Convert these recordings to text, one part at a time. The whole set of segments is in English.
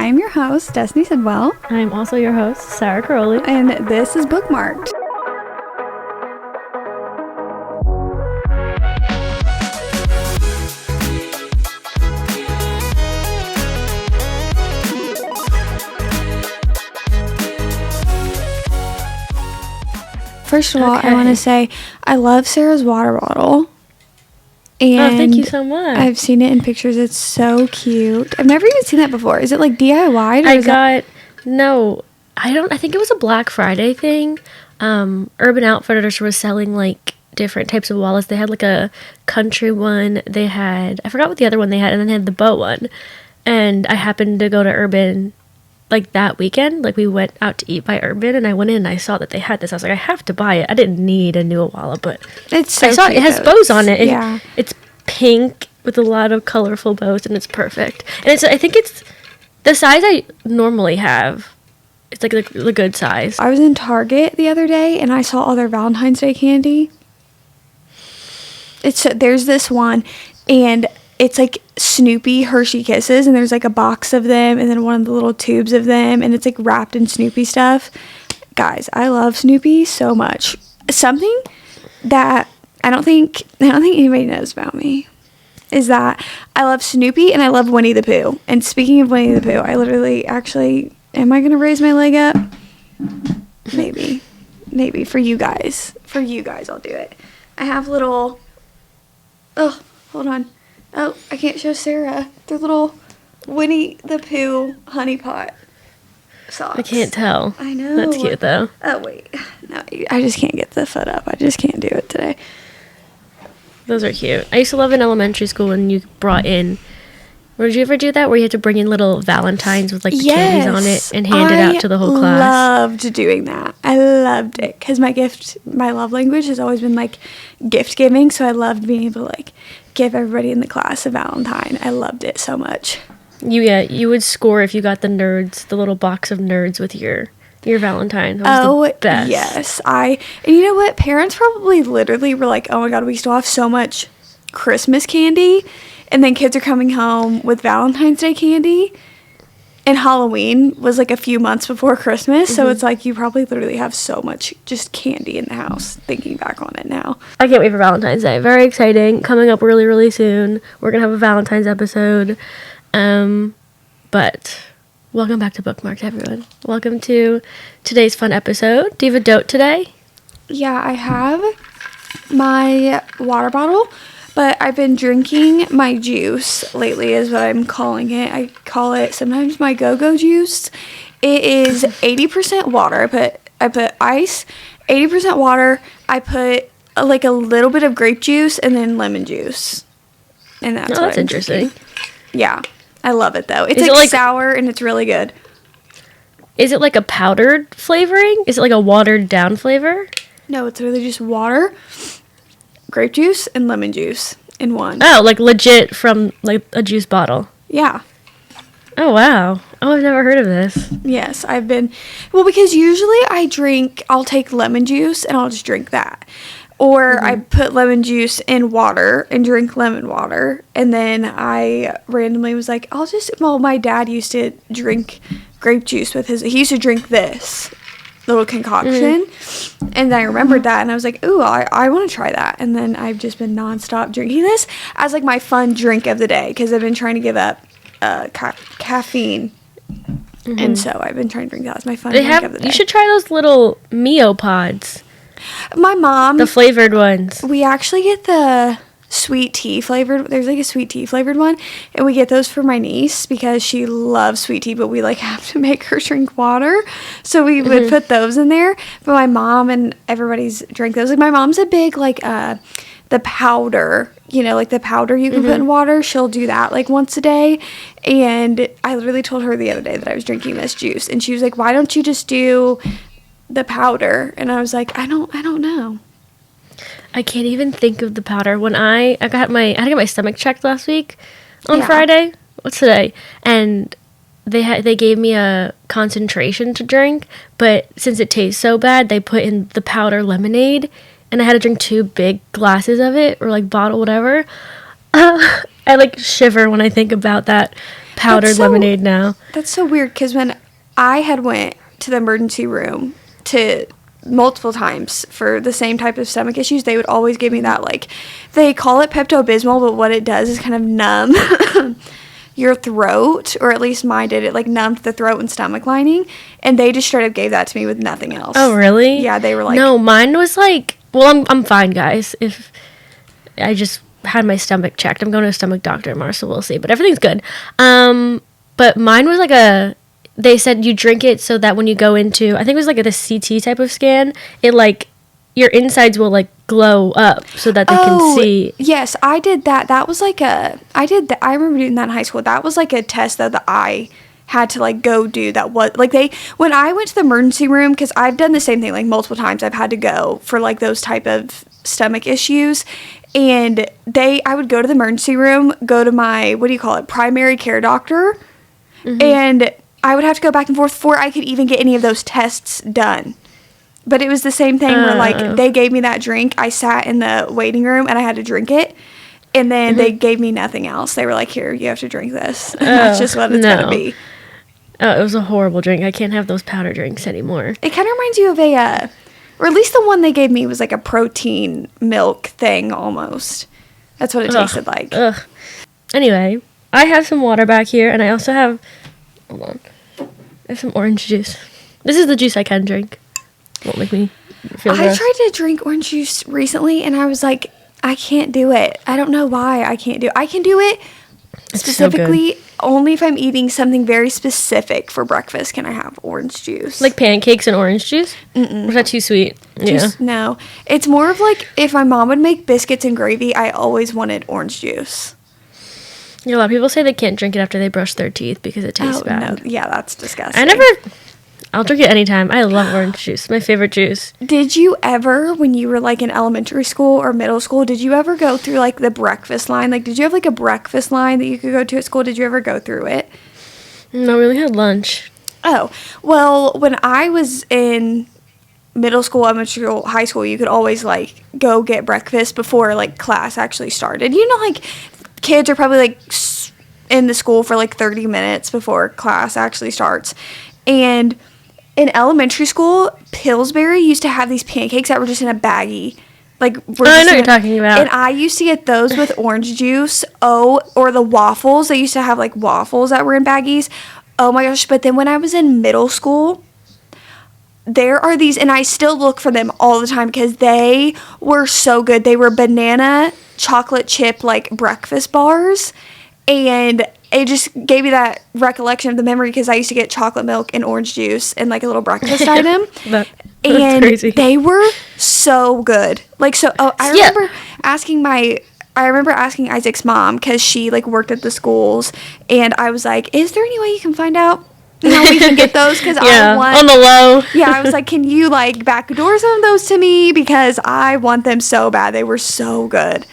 I'm your host, Destiny Sidwell. I'm also your host, Sarah Caroli. And this is Bookmark'd. First of all, I want to say I love Sarah's water bottle. And thank you so much. I've seen it in pictures. It's so cute. I've never even seen that before. Is it like DIY? I think it was a Black Friday thing. Urban Outfitters was selling like different types of wallets. They had like a country one. They had, I forgot what the other one they had, and then they had the bow one. And I happened to go to Urban like that weekend. Like we went out to eat by Urban, and I went in and I saw that they had this. I was like, I have to buy it. I didn't need a new wallet, but it's so I saw cute. It has bows on it. Yeah. It's pink with a lot of colorful bows, and it's perfect. And I think it's the size I normally have. It's like the good size. I was in Target the other day and I saw all their Valentine's Day candy. There's this one, and it's like Snoopy Hershey Kisses, and there's like a box of them and then one of the little tubes of them, and it's like wrapped in Snoopy stuff. Guys, I love Snoopy so much. Something that I don't think anybody knows about me is that I love Snoopy and I love Winnie the Pooh. And speaking of Winnie the Pooh, I literally actually, am I going to raise my leg up? Maybe for you guys. I'll do it. I have little, oh, hold on. Oh, I can't show Sarah. They're little Winnie the Pooh honey pot socks. I can't tell. I know. That's cute though. Oh, wait. No, I just can't get the foot up. I just can't do it today. Those are cute. I used to love in elementary school when you brought in, did you ever do that where you had to bring in little Valentines with like the candies on it and hand it out to the whole class? I loved doing that. I loved it because my love language has always been like gift giving, so I loved being able to like give everybody in the class a Valentine. I loved it so much. You would score if you got the little box of nerds with your Valentine. That was the best. Yes. And you know what? Parents probably literally were like, oh my God, we still have so much Christmas candy. And then kids are coming home with Valentine's Day candy. And Halloween was like a few months before Christmas. Mm-hmm. So it's like you probably literally have so much just candy in the house, thinking back on it now. I can't wait for Valentine's Day. Very exciting. Coming up really, really soon. We're going to have a Valentine's episode. But welcome back to Bookmark'd, everyone. Welcome to today's fun episode. Do you have a dote today? Yeah, I have my water bottle. But I've been drinking my juice lately is what I'm calling it. I call it sometimes my go-go juice. It is 80% water. I put ice, 80% water. I put like a little bit of grape juice and then lemon juice. And that's interesting. Drinking. Yeah. I love it though. It's like sour and it's really good. Is it like a powdered flavoring? Is it like a watered down flavor? No, it's really just water, grape juice, and lemon juice in one. Oh, like legit from like a juice bottle. Yeah. Oh, wow. Oh, I've never heard of this. Yes, because usually I'll take lemon juice and I'll just drink that. Or I put lemon juice in water and drink lemon water. And then I randomly was like, my dad used to drink grape juice he used to drink this little concoction. And then I remembered that and I was like, ooh, I want to try that. And then I've just been nonstop drinking this as like my fun drink of the day because I've been trying to give up caffeine. And so I've been trying to drink that as my fun drink of the day. You should try those little Mio pods. My mom, the flavored ones. We actually get the sweet tea flavored. There's like a sweet tea flavored one, and we get those for my niece because she loves sweet tea, but we like have to make her drink water, so we would put those in there. But my mom and everybody's drink those. Like my mom's a big like the powder, like the powder you can put in water. She'll do that like once a day. And I literally told her the other day that I was drinking this juice, and she was like, "Why don't you just do the powder?" And I was like, I don't know. I can't even think of the powder. When I had to get my stomach checked last week on Friday. What's today? And they gave me a concentration to drink, but since it tastes so bad, they put in the powder lemonade, and I had to drink 2 big glasses of it, or like bottle, whatever. I like shiver when I think about that powdered lemonade now. That's so weird because when I had went to the emergency room to multiple times for the same type of stomach issues, they would always give me that, like, they call it Pepto-Bismol, but what it does is kind of numb your throat, or at least mine did. It, like, numbed the throat and stomach lining, and they just straight up gave that to me with nothing else. Oh, really? Yeah, they were like... No, mine was like... Well, I'm fine, guys. If I just had my stomach checked. I'm going to a stomach doctor tomorrow, so we'll see. But everything's good. But mine was like a... They said you drink it so that when you go into... I think it was like a CT type of scan. It, like... Your insides will, like, glow up so that they can see. Yes, I did that. That was like a... I remember doing that in high school. That was like a test that I had to, like, go do. That was... Like, when I went to the emergency room, because I've done the same thing, like, multiple times. I've had to go for, like, those type of stomach issues. And I would go to the emergency room, go to my, primary care doctor. Mm-hmm. And I would have to go back and forth before I could even get any of those tests done. But it was the same thing where, like, they gave me that drink. I sat in the waiting room, and I had to drink it. And then they gave me nothing else. They were like, here, you have to drink this. And that's just what it's going to be. Oh, it was a horrible drink. I can't have those powder drinks anymore. It kind of reminds you of or at least the one they gave me was like a protein milk thing almost. That's what it tasted like. Ugh. Anyway, I have some water back here, and I also have... Hold on. I have some orange juice. This is the juice I can drink. Won't make me feel gross. I tried to drink orange juice recently, and I was like, I can't do it. I don't know why I can't do it. I can do it specifically only if I'm eating something very specific for breakfast. Can I have orange juice? Like pancakes and orange juice? Mm-mm. Was that too sweet? No. It's more of like if my mom would make biscuits and gravy, I always wanted orange juice. Yeah, a lot of people say they can't drink it after they brush their teeth because it tastes bad. No. Yeah, that's disgusting. I'll drink it anytime. I love orange juice. My favorite juice. Did you ever, when you were, like, in elementary school or middle school, did you ever go through, like, the breakfast line? Like, did you have, like, a breakfast line that you could go to at school? Did you ever go through it? No, we only had lunch. Oh. Well, when I was in middle school, elementary school, high school, you could always, like, go get breakfast before, like, class actually started. You know, like, kids are probably, like, in the school for, like, 30 minutes before class actually starts. And... in elementary school, Pillsbury used to have these pancakes that were just in a baggie. Like, I know what you're talking about. And I used to get those with orange juice. Or the waffles. They used to have, like, waffles that were in baggies. Oh, my gosh. But then when I was in middle school, there are these, and I still look for them all the time because they were so good. They were banana chocolate chip, like, breakfast bars. And it just gave me that recollection of the memory because I used to get chocolate milk and orange juice and, like, a little breakfast item. That's crazy. They were so good. Like, so, I remember asking Isaac's mom because she, like, worked at the schools. And I was like, is there any way you can find out how we can get those? Because I want... on the low. Yeah, I was like, can you, like, backdoor some of those to me? Because I want them so bad. They were so good.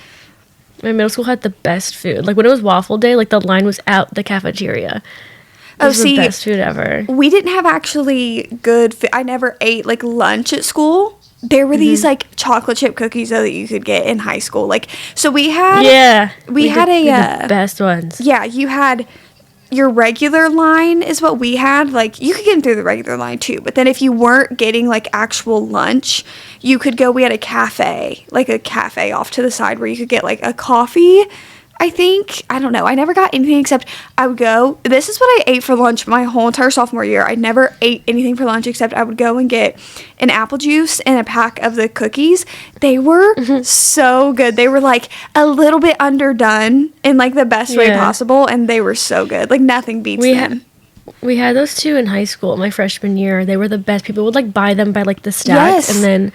My middle school had the best food. Like, when it was waffle day, like, the line was out the cafeteria. It was the best food ever. We didn't have actually good food. I never ate, like, lunch at school. There were these, like, chocolate chip cookies, though, that you could get in high school. Like, so we had... Yeah. We had the best ones. Yeah, you had... Your regular line is what we had. Like, you could get them through the regular line, too. But then if you weren't getting, like, actual lunch, you could go... We had a cafe off to the side where you could get, like, a coffee, I think. I don't know. I never got anything except I would go... This is what I ate for lunch my whole entire sophomore year. I never ate anything for lunch except I would go and get an apple juice and a pack of the cookies. They were so good. They were, like, a little bit underdone in, like, the best way possible, and they were so good. Like, nothing beats them. We had those too in high school my freshman year. They were the best. People would, like, buy them by, like, the stack. Yes. And then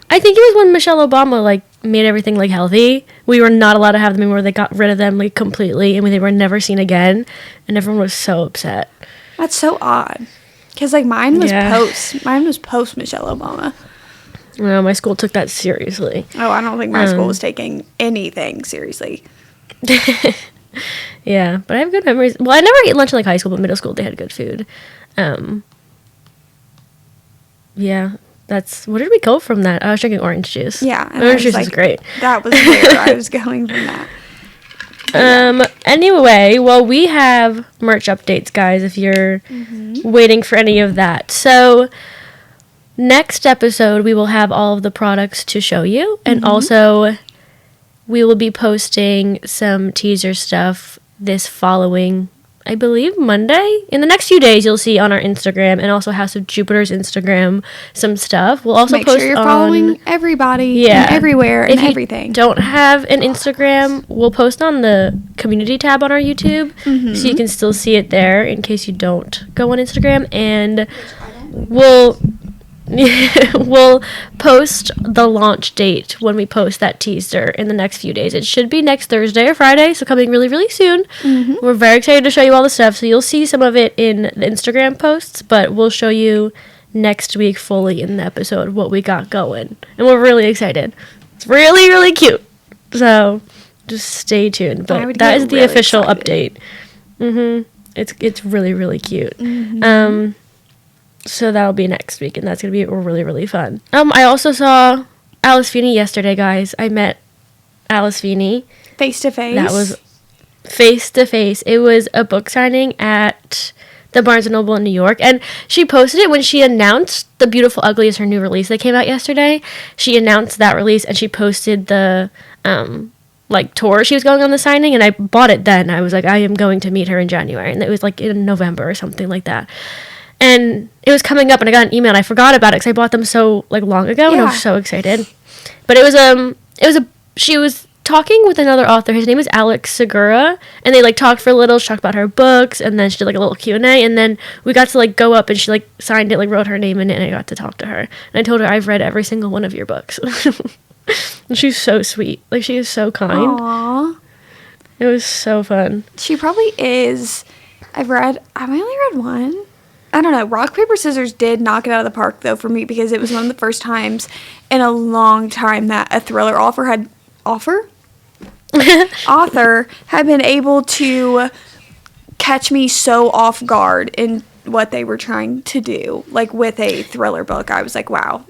I think it was when Michelle Obama, like, made everything, like, healthy. We were not allowed to have them anymore. They got rid of them, like, completely, and they were never seen again, and everyone was so upset. That's so odd. Because, like, mine was post Michelle Obama. No, my school took that seriously. Oh, I don't think my school was taking anything seriously. Yeah, but I have good memories. Well, I never ate lunch in, like, high school, but middle school, they had good food. Yeah. Where did we go from that? I was drinking orange juice. Yeah. Orange juice is great. That was where I was going from that. Anyway, well, we have merch updates, guys, if you're waiting for any of that. So, next episode, we will have all of the products to show you. And also, we will be posting some teaser stuff this following, I believe, Monday. In the next few days, you'll see on our Instagram and also House of Jupiter's Instagram some stuff. We'll also Make post sure you're on following everybody and everywhere and everything. If you don't have an Instagram, we'll post on the community tab on our YouTube, so you can still see it there in case you don't go on Instagram. And we'll post the launch date when we post that teaser in the next few days. It should be next Thursday or Friday, so coming really, really soon. We're very excited to show you all the stuff, so you'll see some of it in the Instagram posts, but we'll show you next week fully in the episode what we got going. And we're really excited. It's really, really cute. So just stay tuned. But that is the really official update. It's really, really cute. So that'll be next week, and that's going to be really, really fun. I also saw Alice Feeney yesterday, guys. I met Alice Feeney. Face to face. That was face to face. It was a book signing at the Barnes & Noble in New York, and she posted it when she announced The Beautiful Ugly is her new release that came out yesterday. She announced that release, and she posted the tour she was going on the signing, and I bought it then. I was like, I am going to meet her in January, and it was like in November or something like that. And it was coming up, and I got an email, and I forgot about it because I bought them so long ago, and I was so excited. But she was talking with another author. His name is Alex Segura, and they talked for a little. She talked about her books, and then she did a little Q&A, and then we got to go up, and she signed it, wrote her name in it, and I got to talk to her. And I told her I've read every single one of your books. And she's so sweet. She is so kind. Aww. It was so fun. She probably is. I've only read one. I don't know. Rock, Paper, Scissors did knock it out of the park, though, for me, because it was one of the first times in a long time that a thriller author had been able to catch me so off guard in what they were trying to do. With a thriller book, I was like, wow.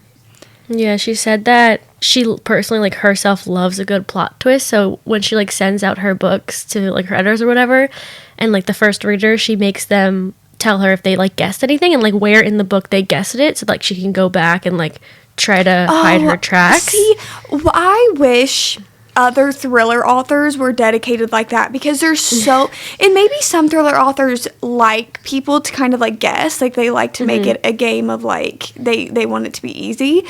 Yeah, she said that she personally, herself loves a good plot twist, so when she, sends out her books to, her editors or whatever, and, the first reader, she makes them tell her if they guessed anything and where in the book they guessed it, so she can go back and try to hide her tracks. See, I wish other thriller authors were dedicated like that, because they're so and maybe some thriller authors like people to kind of guess, they like to make it a game of they want it to be easy.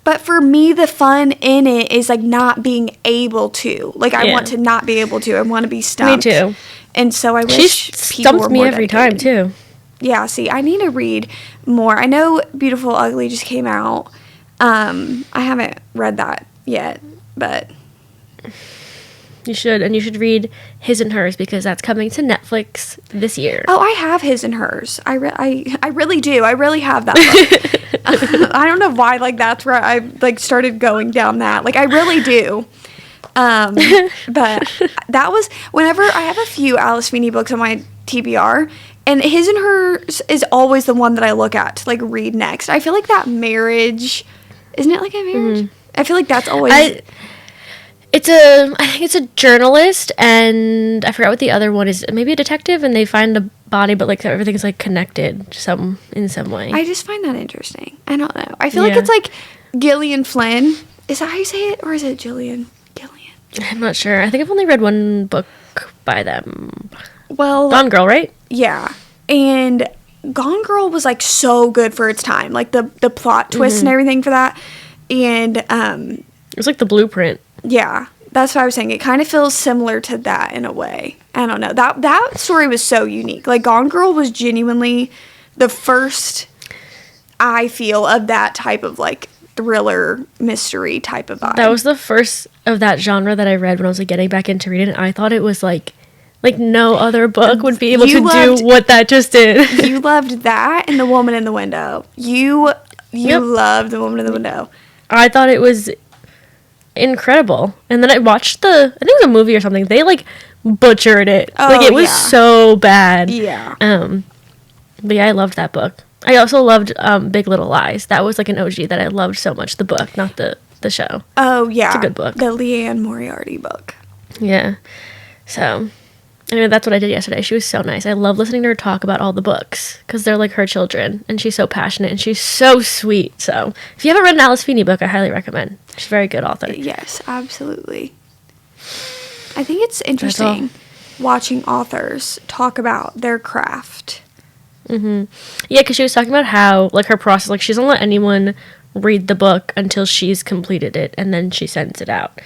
But for me, the fun in it is not being able to. I want to not be able to. I want to be stumped. Me too. And so I wish she people were stumps me more every dedicated. time too. Yeah, see, I need to read more. I know Beautiful Ugly just came out. I haven't read that yet, but you should, and you should read His and Hers, because that's coming to Netflix this year. Oh, I have His and Hers. I really do. I really have that book. I don't know why. That's where I started going down that. I really do. But that was whenever I have a few Alice Feeney books on my TBR, and His and Hers is always the one that I look at to read next. I feel that marriage, isn't it a marriage? I feel that's always. I think it's a journalist, and I forgot what the other one is. Maybe a detective, and they find a body, but everything's connected in some way. I just find that interesting. I don't know. I feel it's Gillian Flynn. Is that how you say it, or is it Gillian? I'm not sure. I think I've only read one book by them. Well, Gone Girl, right? Yeah, and Gone Girl was so good for its time, the plot twist and everything for that, and it was the blueprint. Yeah, that's what I was saying. It kind of feels similar to that in a way. I don't know. That story was so unique. Gone Girl was genuinely the first, I feel, of that type of thriller mystery type of vibe. That was the first of that genre that I read when I was getting back into reading, and I thought it was like no other book would be able to do what that just did. You loved that and The Woman in the Window. You loved The Woman in the Window. I thought it was incredible. And then I watched I think it was a movie or something. They butchered it. It was so bad. Yeah. But yeah, I loved that book. I also loved Big Little Lies. That was an OG that I loved so much. The book, not the show. Oh yeah. It's a good book. The Leanne Moriarty book. Yeah. So, anyway, that's what I did yesterday. She was so nice. I love listening to her talk about all the books because they're like her children, and she's so passionate and she's so sweet. So, if you haven't read an Alice Feeney book, I highly recommend. She's a very good author. Yes, absolutely. I think it's interesting watching authors talk about their craft. Yeah, because she was talking about how, like, her process, like, she doesn't let anyone read the book until she's completed it, and then she sends it out.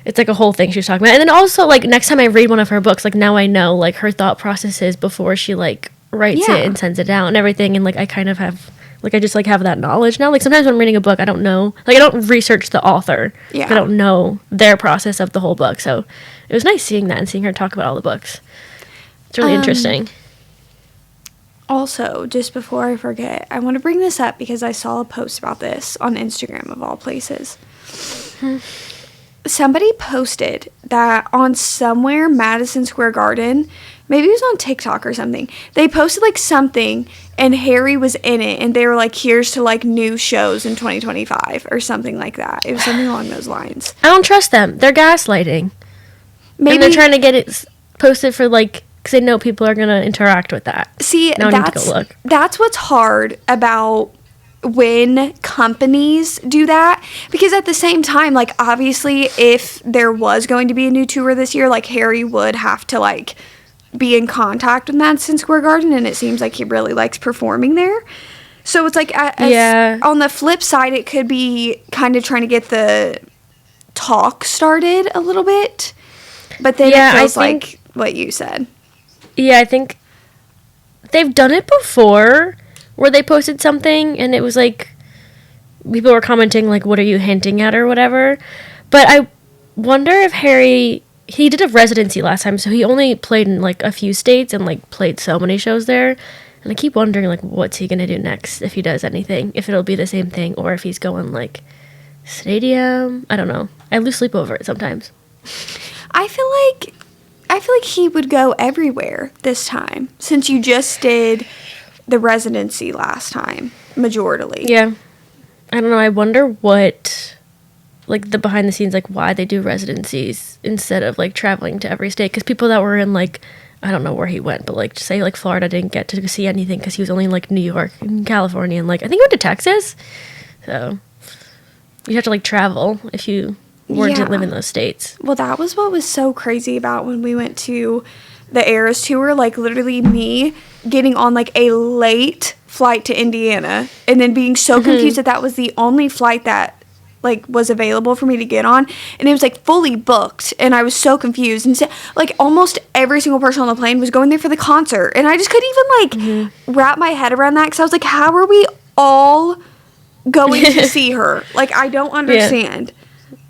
It's, like, a whole thing she was talking about. And then also, like, next time I read one of her books, like, now I know, like, her thought processes before she, like, writes it and sends it out and everything, and, like, I kind of have, like, I just, like, have that knowledge now. Like, sometimes when I'm reading a book, I don't know, like, I don't research the author. Yeah. I don't know their process of the whole book, so it was nice seeing that and seeing her talk about all the books. It's really interesting. Also, just before I forget, I want to bring this up because I saw a post about this on Instagram of all places. Somebody posted that on somewhere Madison Square Garden, maybe it was on TikTok or something, they posted like something and Harry was in it and they were like, here's to like new shows in 2025 or something like that. It was something along those lines. I don't trust them. They're gaslighting. Maybe And they're trying to get it posted for like, because they know people are going to interact with that. See, now I need to go look. That's what's hard about when companies do that, because at the same time, like, obviously if there was going to be a new tour this year, like, Harry would have to like be in contact with Madison Square Garden, and it seems like he really likes performing there. So it's like on the flip side, it could be kind of trying to get the talk started a little bit, but then it feels like what you said. Yeah, I think they've done it before where they posted something and it was like people were commenting like, what are you hinting at or whatever. But I wonder if he did a residency last time, so he only played in like a few states and like played so many shows there. And I keep wondering like, what's he going to do next if he does anything, if it'll be the same thing or if he's going like stadium. I don't know. I lose sleep over it sometimes. I feel like he would go everywhere this time, since you just did the residency last time, majorly. Yeah. I don't know. I wonder what, like, the behind the scenes, like, why they do residencies instead of, like, traveling to every state. Because people that were in, like, I don't know where he went, but, like, say, like, Florida didn't get to see anything because he was only in, like, New York and California. And, like, I think he went to Texas. So, you have to, like, travel if you didn't live in those states. Well, that was what was so crazy about when we went to the Eras tour. Like, literally me getting on like a late flight to Indiana and then being so confused that was the only flight that like was available for me to get on, and it was like fully booked, and I was so confused. And so, like, almost every single person on the plane was going there for the concert, and I just couldn't even like wrap my head around that, because I was like, how are we all going to see her? Like, I don't understand. Yeah.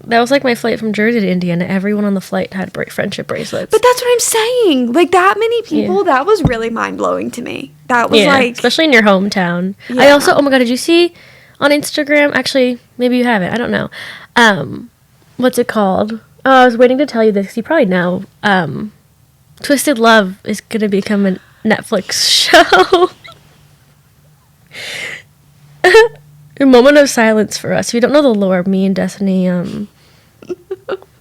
That was like my flight from Jersey to Indiana. Everyone on the flight had friendship bracelets. But that's what I'm saying. Like, that many people, that was really mind-blowing to me. That was like... especially in your hometown. Yeah. I also, oh my God, did you see on Instagram? Actually, maybe you haven't. I don't know. What's it called? Oh, I was waiting to tell you this, because you probably know. Twisted Love is going to become a Netflix show. A moment of silence for us. If you don't know the lore, me and Destiny,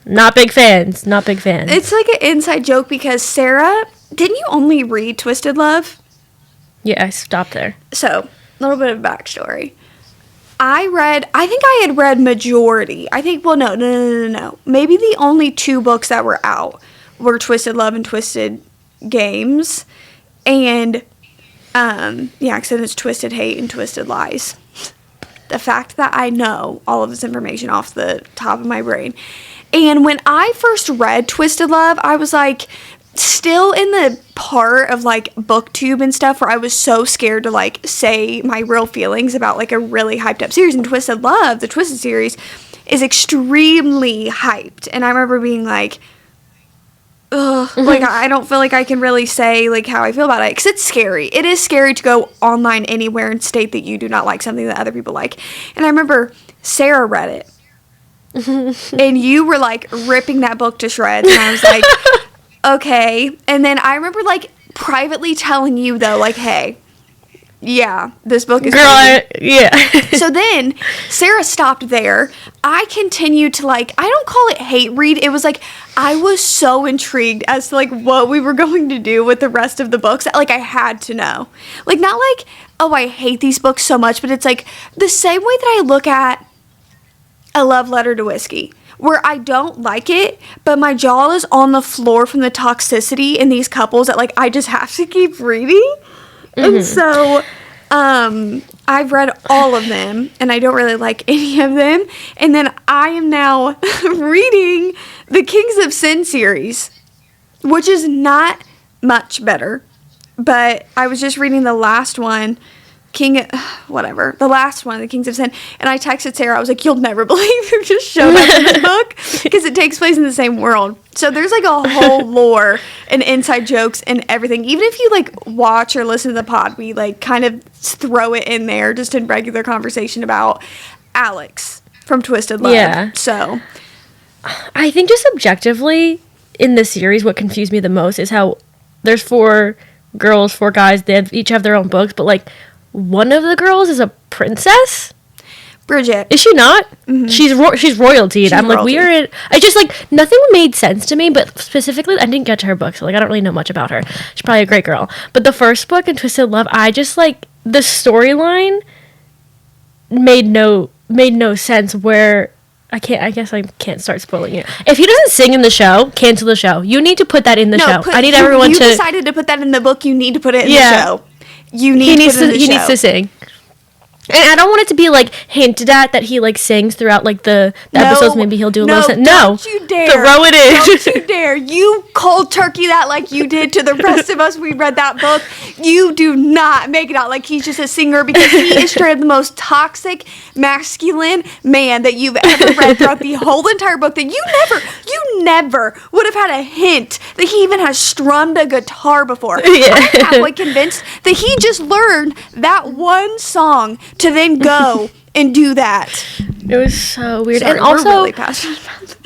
not big fans. It's like an inside joke because Sarah, didn't you only read Twisted Love? Yeah, I stopped there. So, a little bit of backstory. I think I had read majority. No. Maybe the only two books that were out were Twisted Love and Twisted Games. And, because then it's Twisted Hate and Twisted Lies. The fact that I know all of this information off the top of my brain. And when I first read Twisted Love, I was like still in the part of like booktube and stuff where I was so scared to like say my real feelings about like a really hyped up series. And Twisted Love, the Twisted series, is extremely hyped. And I remember being like, ugh, like I don't feel like I can really say like how I feel about it, because it's scary. It is scary to go online anywhere and state that you do not like something that other people like. And I remember Sarah read it, and you were like ripping that book to shreds, and I was like, okay. And then I remember like privately telling you though, like, hey, Yeah, this book is Girl, yeah. So then Sarah stopped there. I continued to I don't call it hate read. It was I was so intrigued as to what we were going to do with the rest of the books that I had to know. Not oh, I hate these books so much, but it's the same way that I look at A Love Letter to Whiskey, where I don't like it, but my jaw is on the floor from the toxicity in these couples that I just have to keep reading. And so I've read all of them, and I don't really like any of them. And then I am now reading the Kings of Sin series, which is not much better. But I was just reading the last one, the last one, the Kings of Sin, and I texted Sarah. I was like, "You'll never believe who just showed up in this book," because it takes place in the same world. So there's a whole lore and inside jokes and everything. Even if you watch or listen to the pod, we kind of throw it in there just in regular conversation about Alex from Twisted Love. Yeah. So I think just objectively in this series, what confused me the most is how there's 4 girls, 4 guys. They each have their own books, but one of the girls is a princess. Bridget. Is she not? Mm-hmm. She's royalty. And I'm royalty. we are in... I just, nothing made sense to me, but specifically, I didn't get to her book, so, I don't really know much about her. She's probably a great girl. But the first book in Twisted Love, I just, the storyline made no sense where... I guess I can't start spoiling it. If he doesn't sing in the show, cancel the show. You need to put that in the show. I need everyone to... You decided to put that in the book, you need to put it in the show. He needs to sing. And I don't want it to be hinted at that he sings throughout the episodes. Maybe he'll do a little. No, don't you dare throw it in. Don't you dare! You cold turkey that you did to the rest of us. We read that book. You do not make it out like he's just a singer, because he is straight up the most toxic, masculine man that you've ever read throughout the whole entire book. That you never would have had a hint that he even has strummed a guitar before. Yeah. I'm halfway convinced that he just learned that one song to then go and do that. It was so weird. Sorry, and also, we're really passionate about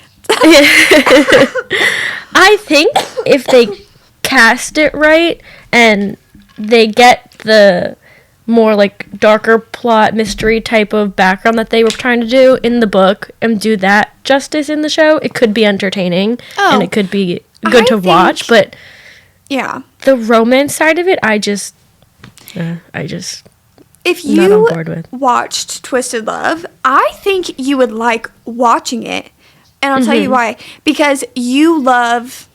I think if they cast it right and they get the more darker plot mystery type of background that they were trying to do in the book and do that justice in the show, it could be entertaining and it could be good to watch. But yeah, the romance side of it, I just if you watched Twisted Love, I think you would like watching it. And I'll tell you why. Because you love...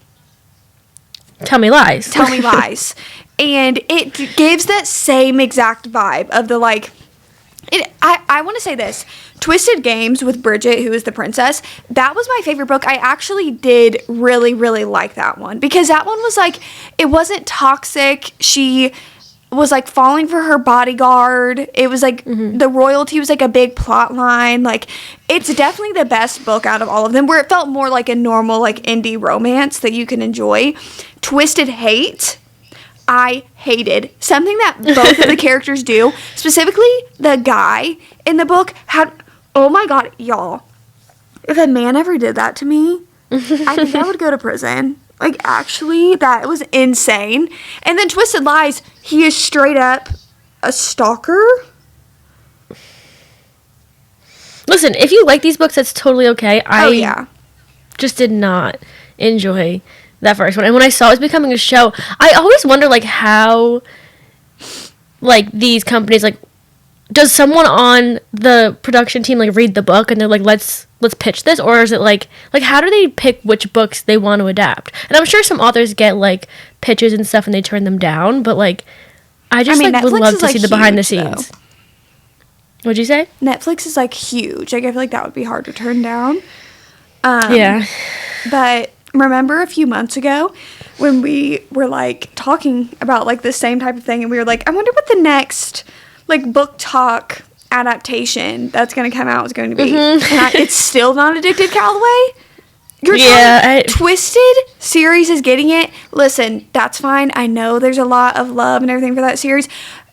Tell Me Lies. Tell Me Lies. And it gives that same exact vibe of the I want to say this. Twisted Games with Bridget, who is the princess, that was my favorite book. I actually did really, really like that one. Because that one was it wasn't toxic. She... was falling for her bodyguard. It was the royalty was a big plot line. It's definitely the best book out of all of them, where it felt more like a normal indie romance that you can enjoy. Twisted Hate, I hated. Something that both of the characters do, specifically the guy in the book, had, oh my god, y'all, if a man ever did that to me, I think I would go to prison. Actually, that was insane. And then Twisted Lies, he is straight up a stalker. Listen, if you like these books, that's totally okay. I just did not enjoy that first one. And when I saw it was becoming a show, I always wonder, how, these companies, does someone on the production team, read the book and they're let's pitch this? Or is it, how do they pick which books they want to adapt? And I'm sure some authors get, pitches and stuff and they turn them down. But, I just, would love to see the behind the scenes. Though. What'd you say? Netflix is, huge. I feel that would be hard to turn down. Yeah. But remember a few months ago when we were, talking about, the same type of thing, and we were I wonder what the next... book talk adaptation that's going to come out is going to be. And it's still not Addicted Calloway? Twisted series is getting it. Listen, that's fine. I know there's a lot of love and everything for that series.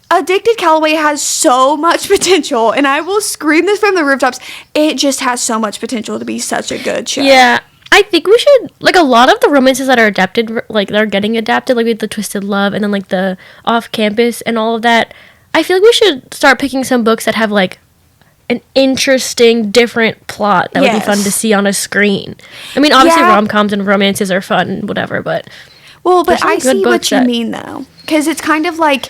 Addicted Calloway has so much potential, and I will scream this from the rooftops. It just has so much potential to be such a good show. Yeah. I think we should, a lot of the romances that are adapted, they're getting adapted, with the Twisted Love and then, the Off Campus and all of that. I feel like we should start picking some books that have like an interesting, different plot that would be fun to see on a screen. I mean, obviously rom-coms and romances are fun and whatever, but... Well, but I see what you mean, though. Because it's kind of like,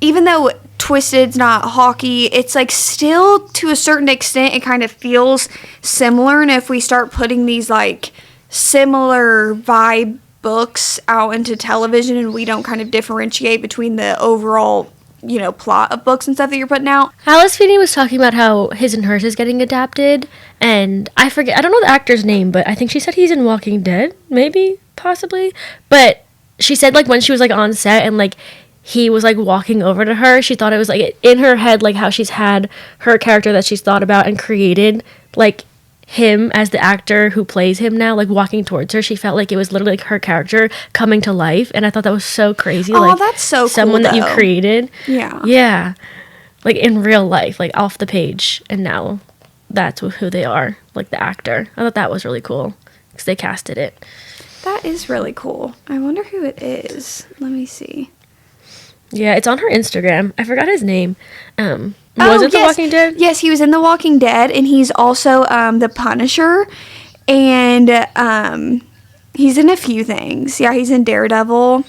even though Twisted's not hockey, it's like still, to a certain extent, it kind of feels similar. And if we start putting these like similar vibe books out into television and we don't kind of differentiate between the overall, plot of books and stuff that you're putting out. Alice Feeney was talking about how His and Hers is getting adapted, and I don't know the actor's name, but I think she said he's in Walking Dead, maybe, possibly, but she said, like, when she was, like, on set and, like, he was, like, walking over to her, she thought it was, like, in her head, like, how she's had her character that she's thought about and created, like, him as the actor who plays him now, like, walking towards her, she felt like it was literally like her character coming to life, and I thought that was so crazy. Oh, like, that's so cool, someone that you created, yeah, like in real life, like off the page, and now that's who they are, like the actor. I thought that was really cool because they casted it. That is really cool. I wonder who it is. Let me see. Yeah, it's on her Instagram. I forgot his name. Was it The Walking Dead? Yes, he was in The Walking Dead, and he's also the Punisher, and he's in a few things. Yeah, he's in Daredevil,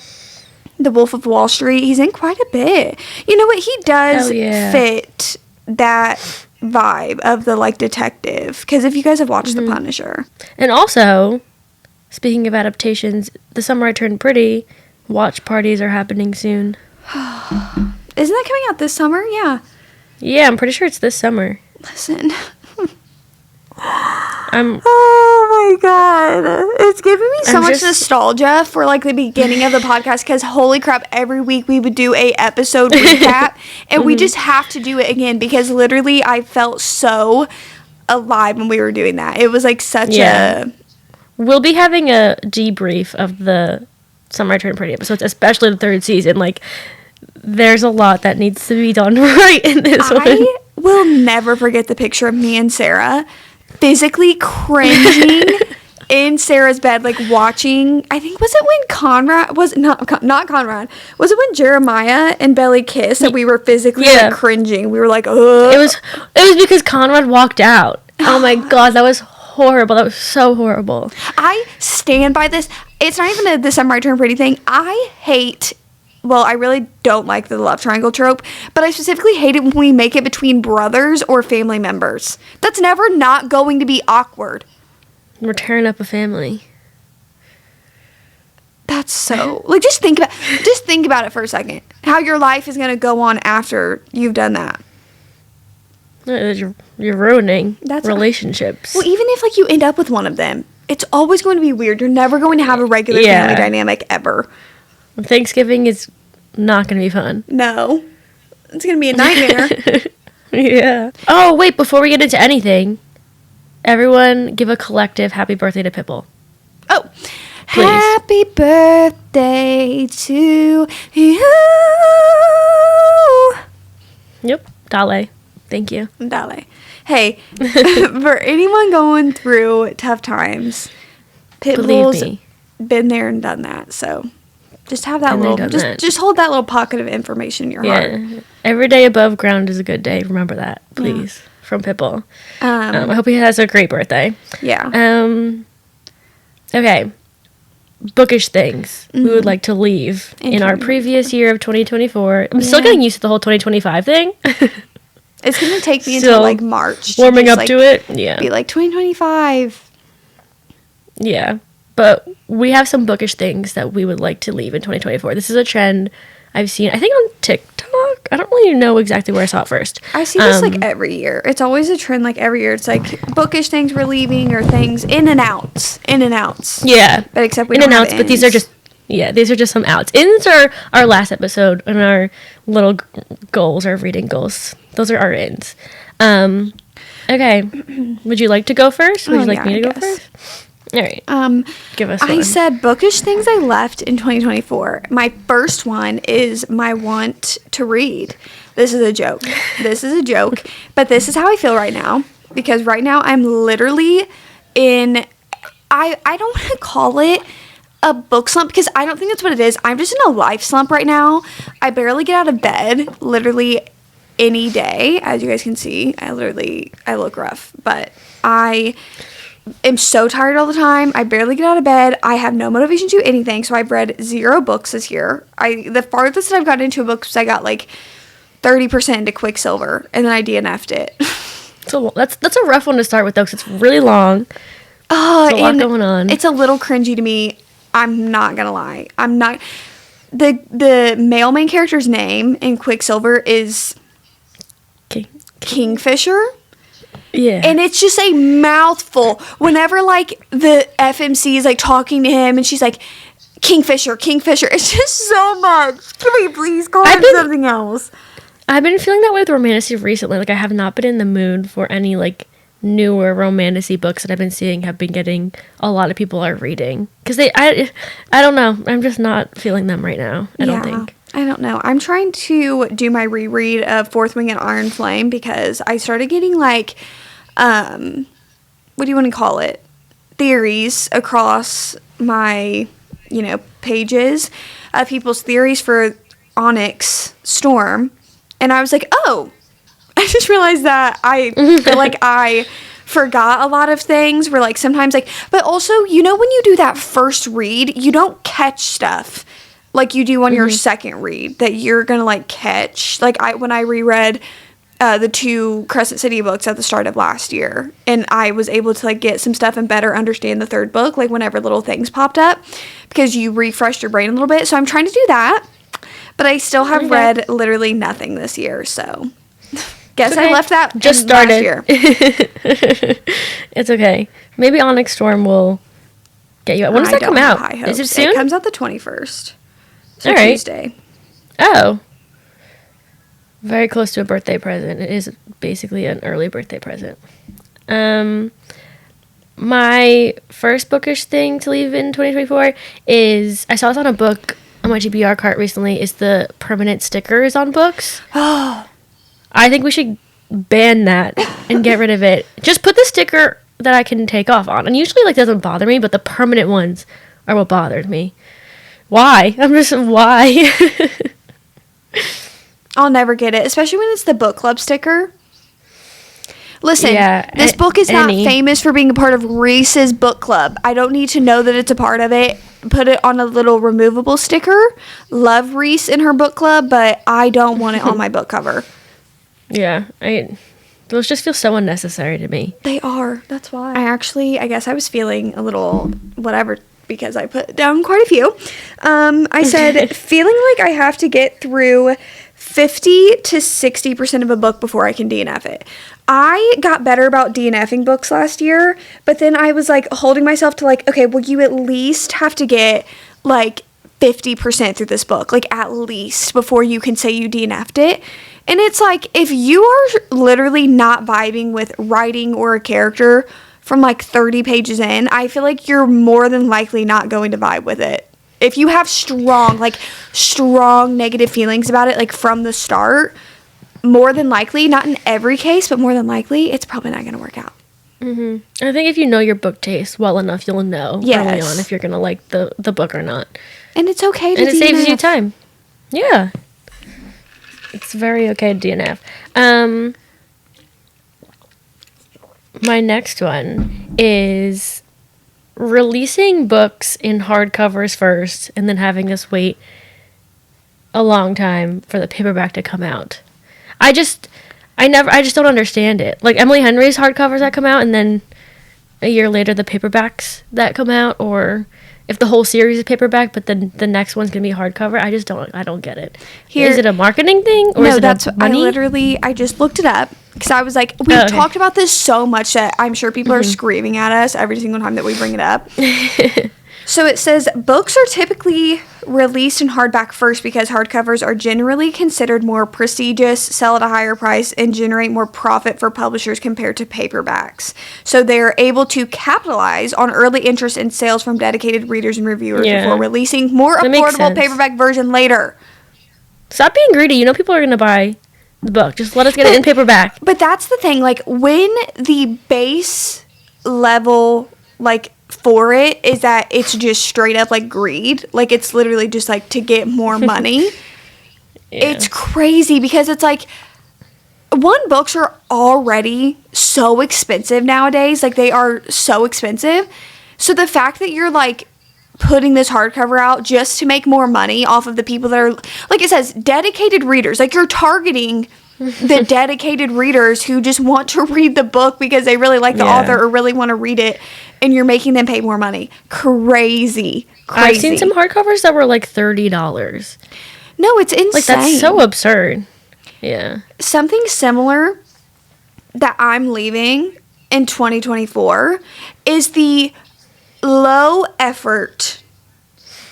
The Wolf of Wall Street. He's in quite a bit. You know what? He does fit that vibe of the, like, detective, because if you guys have watched The Punisher. And also, speaking of adaptations, The Summer I Turned Pretty, watch parties are happening soon. Isn't that coming out this summer? Yeah. Yeah, I'm pretty sure it's this summer. Listen. Oh my god. It's giving me so much nostalgia for like the beginning of the podcast, because holy crap, every week we would do a episode recap and we just have to do it again, because literally I felt so alive when we were doing that. It was like such a... We'll be having a debrief of the Summer I Turned Pretty episodes, especially the third season. Like, there's a lot that needs to be done right in this one. I will never forget the picture of me and Sarah physically cringing in Sarah's bed, like watching, I think, was it when Conrad, was not Conrad, was it when Jeremiah and Belly kissed that we were physically like cringing? We were like, ugh. It was because Conrad walked out. Oh my god, that was horrible. That was so horrible. I stand by this. It's not even the Summer I Turned Pretty thing. I really don't like the love triangle trope, but I specifically hate it when we make it between brothers or family members. That's never not going to be awkward. We're tearing up a family. That's so... Like, just think about it for a second. How your life is going to go on after you've done that. You're ruining relationships. Well, even if, like, you end up with one of them, it's always going to be weird. You're never going to have a regular family dynamic ever. Thanksgiving is not going to be fun. No. It's going to be a nightmare. Yeah. Oh, wait, before we get into anything, everyone give a collective happy birthday to Pipple. Oh. Please. Happy birthday to you. Yep. Dale. Thank you. Dale. Hey, for anyone going through tough times, Pitbull's been there and done that, so... Just have that just hold that little pocket of information in your heart. Every day above ground is a good day. Remember that, please. Yeah. From Pipple. I hope he has a great birthday. Yeah. Okay. Bookish things we would like to leave in our previous year of 2024. I'm still getting used to the whole 2025 thing. It's going to take me until like March. Warming up to it. Yeah. Be like 2025. Yeah. But we have some bookish things that we would like to leave in 2024. This is a trend I've seen, I think, on TikTok. I don't really know exactly where I saw it first. I see this, like, every year. It's always a trend, like, every year. It's, like, bookish things we're leaving or things in and outs. Yeah. But except we in don't and have outs, but these are just some outs. Ins are our last episode and our little goals, our reading goals. Those are our ins. Okay. Would you like to go first? Would you like me to go first? All right. Give us one. I said bookish things I left in 2024. My first one is my want to read. This is a joke. But this is how I feel right now. Because right now I'm literally in... I don't want to call it a book slump because I don't think that's what it is. I'm just in a life slump right now. I barely get out of bed, literally any day. As you guys can see, I look rough, but I am so tired all the time. I barely get out of bed. I have no motivation to do anything, so I've read 0 books this year. The farthest that I've gotten into a book was I got like 30% into Quicksilver, and then I DNF'd it. So that's a rough one to start with, though, because it's really long. There's a lot going on. It's a little cringy to me. I'm not gonna lie. I'm not. The male main character's name in Quicksilver is Kingfisher. Yeah. And it's just a mouthful. Whenever, like, the FMC is, like, talking to him, and she's like, Kingfisher. It's just so much. Can we please call it something else? I've been feeling that way with romantasy recently. Like, I have not been in the mood for any, like, newer romantasy books that I've been seeing have been getting a lot of people are reading. Because I don't know. I'm just not feeling them right now, I don't think. I don't know. I'm trying to do my reread of Fourth Wing and Iron Flame because I started getting, like, what do you want to call it? Theories across my, pages of people's theories for Onyx Storm. And I was like, oh, I just realized that I feel like I forgot a lot of things. Where, like, sometimes, like, but also, when you do that first read, you don't catch stuff like you do on your second read that you're gonna, like, catch. Like, when I reread the 2 Crescent City books at the start of last year, and I was able to, like, get some stuff and better understand the third book, like, whenever little things popped up, because you refreshed your brain a little bit. So I'm trying to do that, but I still have read literally nothing this year, so guess I left that just started last year. It's okay. Maybe Onyx Storm will get you out. When does that come out? Is it soon? It comes out the 21st. So all right. Tuesday. Oh. Very close to a birthday present. It is basically an early birthday present. My first bookish thing to leave in 2024 is, I saw this on a book on my GBR cart recently, is the permanent stickers on books. I think we should ban that and get rid of it. Just put the sticker that I can take off on. And usually, like, doesn't bother me, but the permanent ones are what bothered me. Why? Why? I'll never get it, especially when it's the book club sticker. Listen, this book is not famous for being a part of Reese's book club. I don't need to know that it's a part of it. Put it on a little removable sticker. Love Reese in her book club, but I don't want it on my book cover. Yeah, those just feel so unnecessary to me. They are. That's why. I guess I was feeling a little whatever because I put down quite a few. I said, feeling like I have to get through 50 to 60% of a book before I can DNF it. I got better about DNFing books last year, but then I was, like, holding myself to, like, okay, well, you at least have to get, like, 50% through this book, like, at least, before you can say you DNF'd it. And it's like, if you are literally not vibing with writing or a character from, like, 30 pages in, I feel like you're more than likely not going to vibe with it. If you have strong negative feelings about it, like, from the start, more than likely, not in every case, but more than likely, it's probably not going to work out. I think if you know your book taste well enough, you'll know early on if you're going to like the book or not. And it's okay to DNF. And it saves you time. Yeah. It's very okay to DNF. My next one is releasing books in hardcovers first and then having us wait a long time for the paperback to come out. I just don't understand it. Like, Emily Henry's hardcovers that come out and then a year later the paperbacks that come out, or if the whole series is paperback but then the next one's gonna be hardcover. I don't get it. Is it a marketing thing or is it a money? I just looked it up because I was like, we've talked about this so much that I'm sure people are screaming at us every single time that we bring it up. So it says, books are typically released in hardback first because hardcovers are generally considered more prestigious, sell at a higher price, and generate more profit for publishers compared to paperbacks. So they're able to capitalize on early interest in sales from dedicated readers and reviewers before releasing more affordable paperback version later. Stop being greedy. You know people are going to buy the book. Just let us get it in paperback. But that's the thing. Like, when the base level, like, for it is that it's just straight up like greed. Like it's literally just like to get more money. It's crazy because it's like, one, books are already so expensive nowadays. Like they are so expensive. So the fact that you're like putting this hardcover out just to make more money off of the people that are, like it says, dedicated readers. Like you're targeting the dedicated readers who just want to read the book because they really like the author or really want to read it, and you're making them pay more money. Crazy. I've seen some hardcovers that were like $30. No, it's insane. Like that's so absurd. Yeah. Something similar that I'm leaving in 2024 is the low effort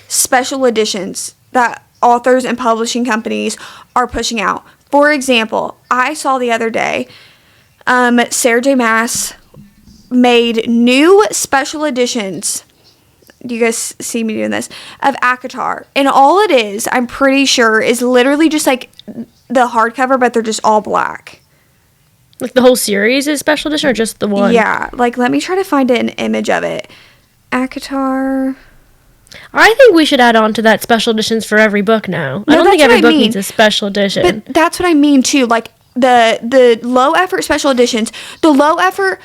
special editions that authors and publishing companies are pushing out. For example, I saw the other day, Sarah J. Maas made new special editions. Do you guys see me doing this? Of ACOTAR. And all it is, I'm pretty sure, is literally just like the hardcover, but they're just all black. Like the whole series is special edition or just the one? Yeah. Like, let me try to find an image of it. ACOTAR. I think we should add on to that special editions for every book now. I don't think every book needs a special edition. But that's what I mean too. Like the low effort special editions, the low effort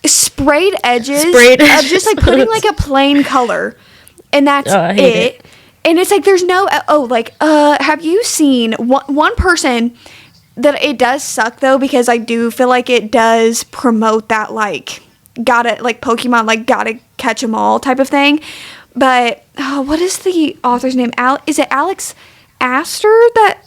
sprayed edges of just like putting like a plain color, and that's it. And it's like there's no have you seen one person that it does suck though, because I do feel like it does promote that like gotta like Pokemon like gotta catch 'em all type of thing. But what is the author's name? Is it Alex Astor that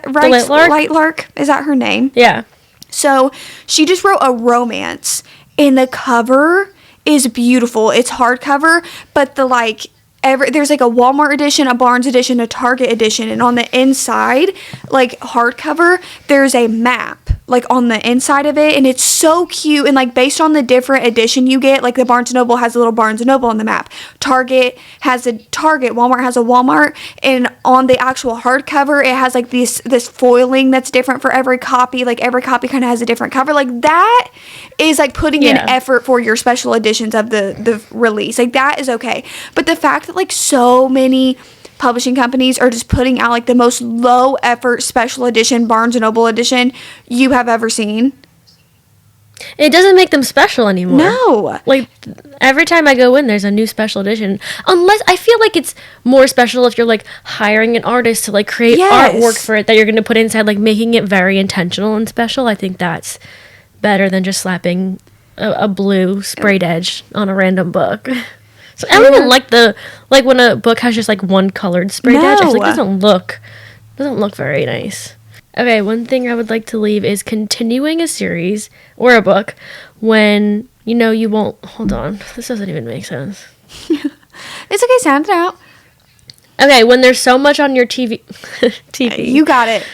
writes Lightlark? Is that her name? Yeah. So she just wrote a romance, and the cover is beautiful. It's hardcover, but the like there's like a Walmart edition, a Barnes edition, a Target edition, and on the inside, like hardcover, there's a map like on the inside of it, and it's so cute. And like based on the different edition you get, like the Barnes & Noble has a little Barnes & Noble on the map, Target has a Target, Walmart has a Walmart, and on the actual hardcover it has like this foiling that's different for every copy. Like every copy kind of has a different cover. Like that is like putting in effort for your special editions of the release. Like that is okay. But the fact that like so many publishing companies are just putting out like the most low effort special edition Barnes & Noble edition you have ever seen. It doesn't make them special anymore. No. Like every time I go in, there's a new special edition. Unless I feel like it's more special if you're like hiring an artist to like create artwork for it that you're going to put inside, like making it very intentional and special. I think that's better than just slapping a blue sprayed edge on a random book. So I don't even like when a book has just like one colored sprayed edge. I feel like it doesn't look very nice. Okay, one thing I would like to leave is continuing a series or a book when you know you won't. Hold on, this doesn't even make sense. It's okay, sound it out. Okay, when there's so much on your TV. You got it.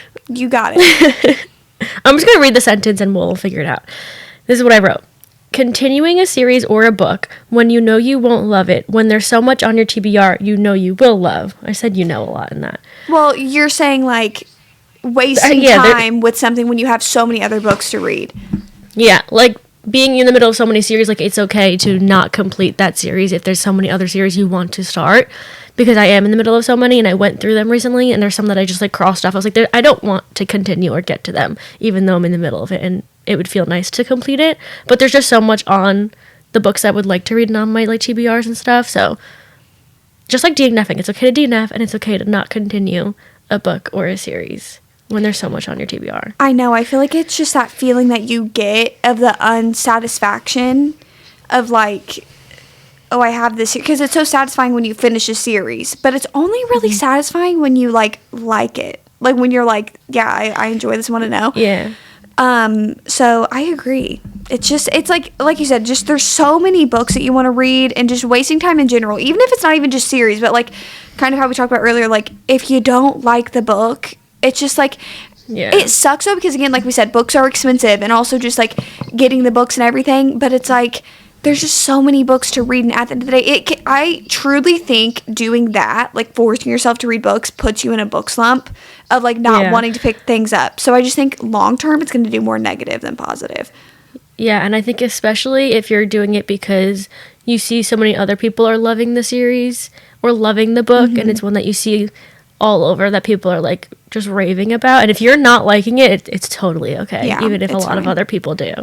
I'm just gonna read the sentence and we'll figure it out. This is what I wrote. Continuing a series or a book when you know you won't love it, when there's so much on your TBR you know you will love. I said you know a lot in that. Well, you're saying like wasting time with something when you have so many other books to read. Yeah, like being in the middle of so many series, like it's okay to not complete that series if there's so many other series you want to start. Because I am in the middle of so many and I went through them recently and there's some that I just like crossed off. I was like, I don't want to continue or get to them even though I'm in the middle of it, and it would feel nice to complete it. But there's just so much on the books I would like to read and on my like TBRs and stuff. So just like DNFing, it's okay to DNF and it's okay to not continue a book or a series when there's so much on your TBR. I know. I feel like it's just that feeling that you get of the unsatisfaction of like, oh, I have this, because it's so satisfying when you finish a series, but it's only really satisfying when you like it. Like when you're like, yeah, I enjoy this, want to know. Yeah. So I agree. It's like you said, just there's so many books that you want to read and just wasting time in general, even if it's not even just series, but like kind of how we talked about earlier, like if you don't like the book, it's just like, it sucks though, because again, like we said, books are expensive, and also just like getting the books and everything, but it's like, there's just so many books to read, and at the end of the day, I truly think doing that, like forcing yourself to read books, puts you in a book slump of like not wanting to pick things up. So I just think long term, it's going to do more negative than positive. Yeah, and I think especially if you're doing it because you see so many other people are loving the series or loving the book, and it's one that you see all over that people are like just raving about. And if you're not liking it, it's totally okay, Yeah, even if a it's lot of fine. other people do.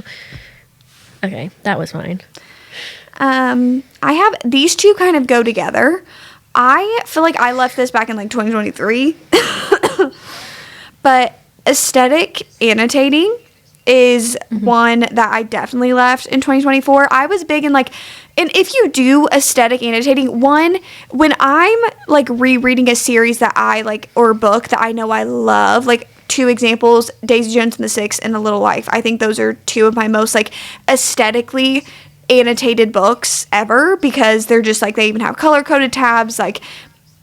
Okay, that was mine. I have these two kind of go together. I feel like I left this back in like 2023, but aesthetic annotating is one that I definitely left in 2024. I was big in like, and if you do aesthetic annotating, one, when I'm like rereading a series that I like, or a book that I know I love, like two examples, Daisy Jones and the Six and A Little Life. I think those are two of my most like aesthetically annotated books ever, because they're just like, they even have color coded tabs, like,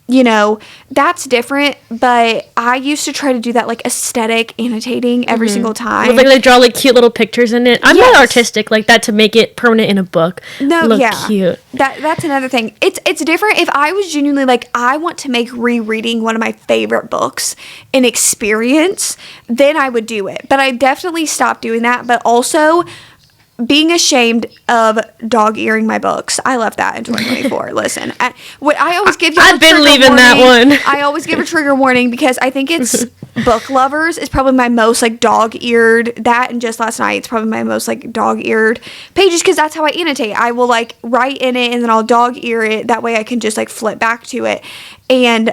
you know, that's different. But I used to try to do that like aesthetic annotating every single time. Like they draw like cute little pictures in it. I'm Yes. not artistic like that to make it permanent in a book. No, Look yeah, cute. That's another thing. It's different. If I was genuinely like, I want to make rereading one of my favorite books an experience, then I would do it. But I definitely stopped doing that. But also, being ashamed of dog earing my books, I left that in 2024. Listen, I always give you. I've been leaving that one. I always give a trigger warning because I think it's Book Lovers is probably my most like dog-eared. That and Just Last Night, it's probably my most like dog-eared pages, because that's how I annotate. I will like write in it and then I'll dog-ear it. That way I can just like flip back to it, and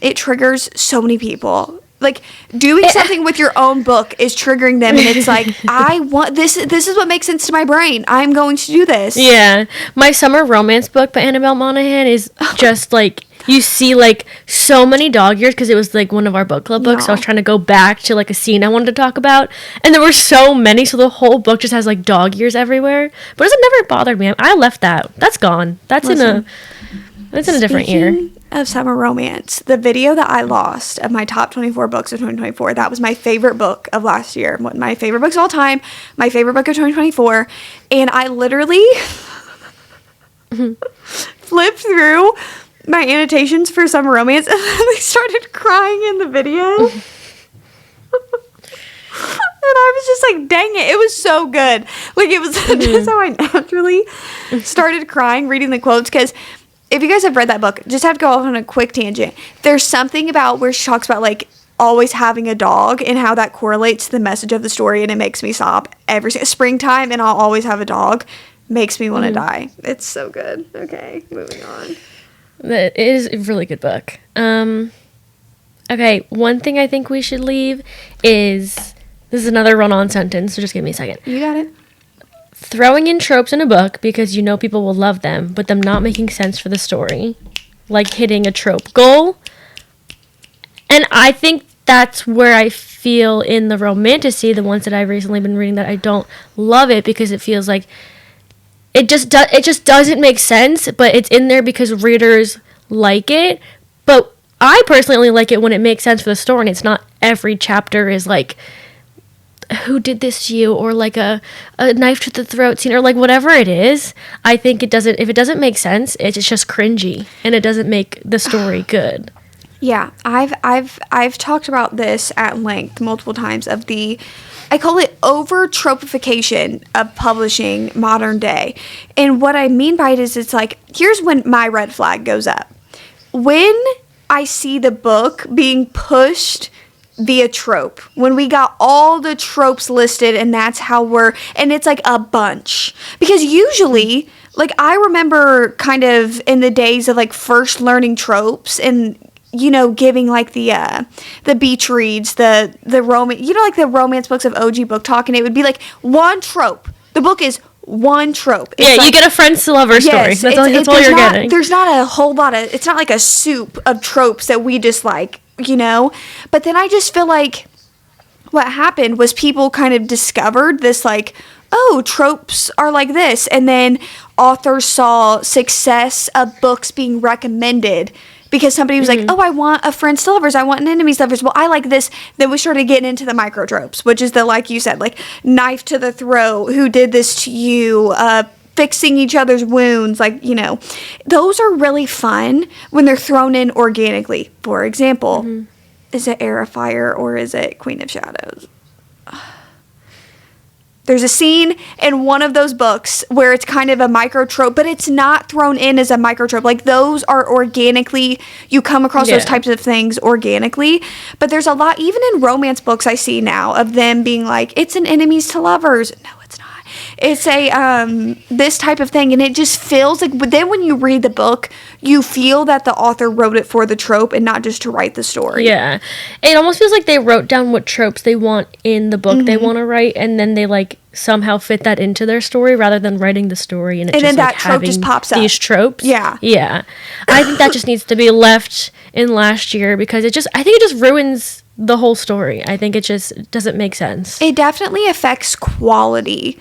it triggers so many people. Like, doing something with your own book is triggering them, and it's like, I want this. This is what makes sense to my brain. I'm going to do this. Yeah, my summer romance book by Annabelle Monaghan is just like, you see like so many dog ears, because it was like one of our book club books. So I was trying to go back to like a scene I wanted to talk about, and there were so many, so the whole book just has like dog ears everywhere. But it never bothered me. I left that. That's gone. That's in a different year. Of summer romance, the video that I lost of my top 24 books of 2024, that was my favorite book of last year. My favorite books of all time, my favorite book of 2024, and I literally flipped through my annotations for summer romance, and then they started crying in the video. And I was just like, dang it, it was so good. Like, it was just how I naturally started crying reading the quotes, because if you guys have read that book, just have to go off on a quick tangent. There's something about where she talks about like always having a dog and how that correlates to the message of the story, and it makes me sob every springtime, and I'll always have a dog. Makes me want to die. It's so good. Okay, moving on. It is a really good book. Okay, one thing I think we should leave is, this is another run-on sentence, so just give me a second. You got it. Throwing in tropes in a book because you know people will love them, but them not making sense for the story. Like hitting a trope goal. And I think that's where I feel in the romantasy, the ones that I've recently been reading, that I don't love it, because it feels like it just doesn't make sense, but it's in there because readers like it. But I personally only like it when it makes sense for the story, and it's not every chapter is like, who did this to you, or like a knife to the throat scene, or like whatever it is. I think if it doesn't make sense, it's just cringy, and it doesn't make the story good. Yeah, I've talked about this at length multiple times, of I call it over tropification of publishing modern day. And what I mean by it is, it's like, here's when my red flag goes up. When I see the book being pushed via trope, when we got all the tropes listed, and that's how and it's like a bunch, because usually, like, I remember kind of in the days of like first learning tropes, and you know, giving like the beach reads, the romance, you know, like the romance books of OG Book Talk, and it would be like one trope. The book is one trope. It's yeah, like, you get a friends to lover story. yes, That's all you're getting. There's not a whole lot of, it's not like a soup of tropes that we just like, you know. But then I just feel like what happened was people kind of discovered this, like, oh, tropes are like this, and then authors saw success of books being recommended because somebody was like, oh, I want a friends to lovers, I want an enemies lovers, well, I like this. Then we started getting into the micro tropes, which is the, like you said, like knife to the throat, who did this to you, fixing each other's wounds, like, you know, those are really fun when they're thrown in organically. For example, is it Heir of Fire or is it Queen of Shadows? There's a scene in one of those books where it's kind of a microtrope, but it's not thrown in as a microtrope. Like, those are organically, you come across those types of things organically. But there's a lot, even in romance books I see now, of them being like, it's an enemies to lovers. No, it's not. It's a, this type of thing. And it just feels like, but then when you read the book, you feel that the author wrote it for the trope and not just to write the story. Yeah. It almost feels like they wrote down what tropes they want in the book they want to write, and then they, like, somehow fit that into their story rather than writing the story and, then that trope just pops up. These tropes. Yeah. Yeah. I think that just needs to be left in last year because I think it just ruins the whole story. I think it just doesn't make sense. It definitely affects quality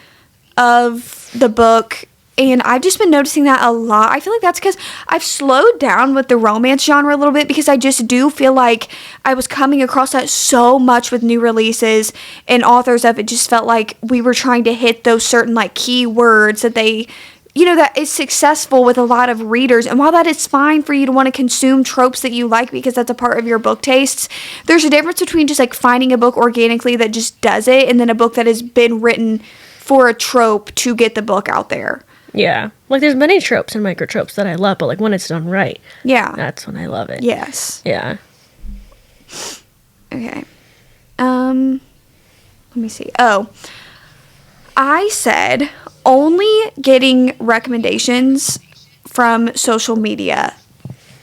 of the book, and I've just been noticing that a lot. I feel like that's because I've slowed down with the romance genre a little bit, because I just do feel like I was coming across that so much with new releases and authors of it. Just felt like we were trying to hit those certain, like, key words that they, you know, that is successful with a lot of readers. And while that is fine for you to want to consume tropes that you like because that's a part of your book tastes, there's a difference between just, like, finding a book organically that just does it, and then a book that has been written for a trope to get the book out there. Yeah. Like, there's many tropes and microtropes that I love, but, like, when it's done right, that's when I love it. Yes. Yeah. Okay. Let me see. Oh, I said only getting recommendations from social media.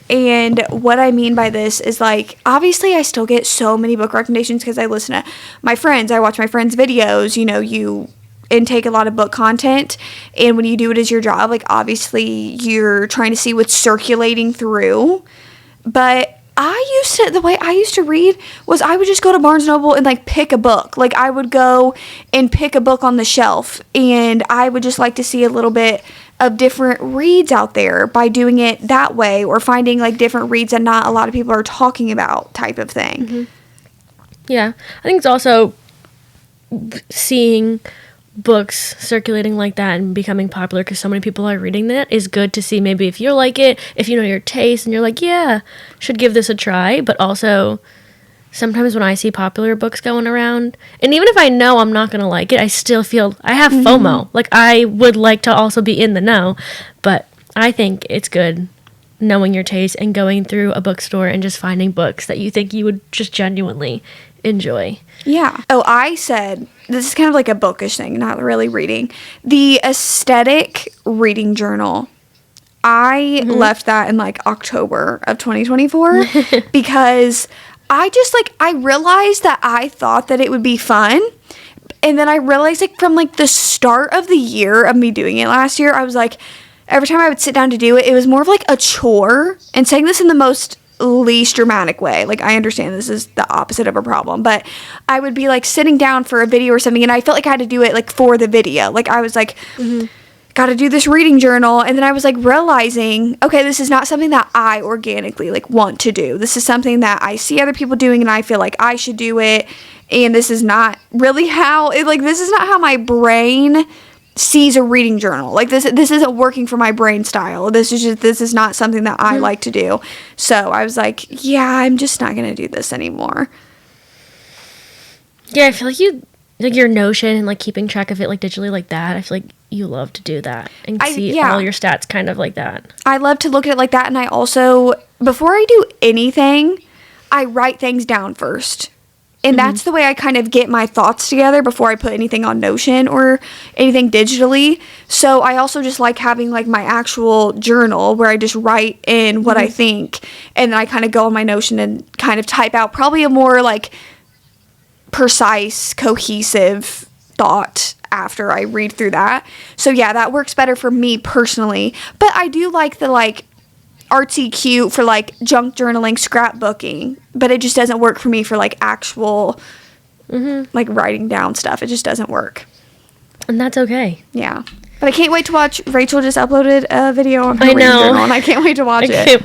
And what I mean by this is, like, obviously I still get so many book recommendations because I listen to my friends. I watch my friends' videos. You know, you intake a lot of book content, and when you do it as your job, like, obviously you're trying to see what's circulating through. But the way I used to read was I would just go to Barnes & Noble and, like, pick a book. Like, I would go and pick a book on the shelf, and I would just like to see a little bit of different reads out there by doing it that way, or finding, like, different reads that not a lot of people are talking about, type of thing. Mm-hmm. Yeah. I think it's also seeing books circulating like that and becoming popular because so many people are reading that is good to see. Maybe if you like it, if you know your taste and you're like, yeah, should give this a try. But also, sometimes when I see popular books going around, and even if I know I'm not going to like it, I still feel I have FOMO. Like, I would like to also be in the know, but I think it's good knowing your taste and going through a bookstore and just finding books that you think you would just genuinely enjoy. Yeah. Oh, I said, this is kind of like a bookish thing, not really reading. The aesthetic reading journal. I left that in, like, October of 2024 because I realized that I thought that it would be fun. And then I realized, like, from, like, the start of the year of me doing it last year, I was like, every time I would sit down to do it, it was more of, like, a chore. And saying this in the most least dramatic way, like, I understand this is the opposite of a problem, but I would be, like, sitting down for a video or something, and I felt like I had to do it, like, for the video. Like, I was like, gotta do this reading journal, and then I was, like, realizing, okay, this is not something that I organically, like, want to do. This is something that I see other people doing, and I feel like I should do it, and this is not really this is not how my brain sees a reading journal. Like, this isn't working for my brain style. This is not something that I like to do. So I was like, yeah, I'm just not gonna do this anymore. Yeah, I feel like your Notion and, like, keeping track of it, like, digitally like that, I feel like you love to do that and see all your stats kind of like that. I love to look at it like that, and I also, before I do anything, I write things down first. And that's the way I kind of get my thoughts together before I put anything on Notion or anything digitally. So I also just like having, like, my actual journal where I just write in what I think. And then I kind of go on my Notion and kind of type out probably a more, like, precise, cohesive thought after I read through that. So yeah, that works better for me personally. But I do like the, like, artsy cute for, like, junk journaling, scrapbooking, but it just doesn't work for me for, like, actual like, writing down stuff. It just doesn't work, and that's okay. Yeah, but I can't wait to watch. Rachel just uploaded a video on her reading journal, and I can't wait to watch it.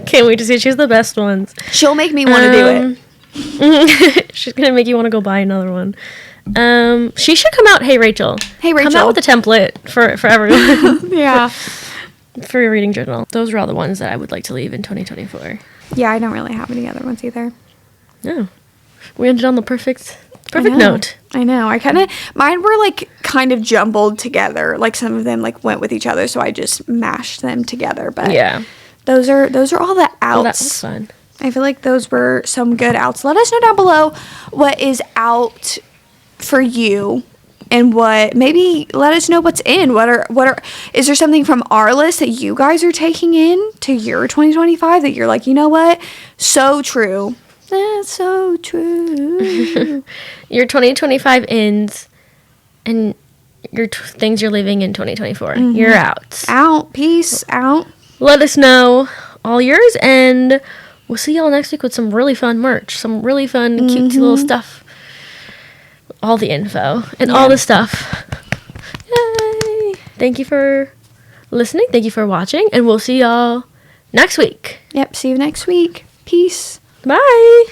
Can't wait to see it. She's the best ones. She'll make me want to do it. She's gonna make you want to go buy another one. She should come out. Hey Rachel, come out with a template for everyone. Yeah. For your reading journal. Those are all the ones that I would like to leave in 2024. Yeah, I don't really have any other ones either. No. We ended on the perfect note. I know. Mine were, like, kind of jumbled together. Like some of them like went with each other, so I just mashed them together. But Yeah. those are all the outs. Well, that was fun. I feel like those were some good outs. Let us know down below what is out for you, and what, maybe let us know what's in. What are is there something from our list that you guys are taking in to your 2025 that you're like, you know what? So true. That's so true. Your 2025 ends, and your things you're leaving in 2024. You're out. Out. Peace out. Let us know all yours, and we'll see y'all next week with some really fun merch, some really fun, cutesy little stuff. All the info and all the stuff. Yay! Thank you for listening. Thank you for watching, and we'll see y'all next week. Yep. See you next week. Peace. Bye.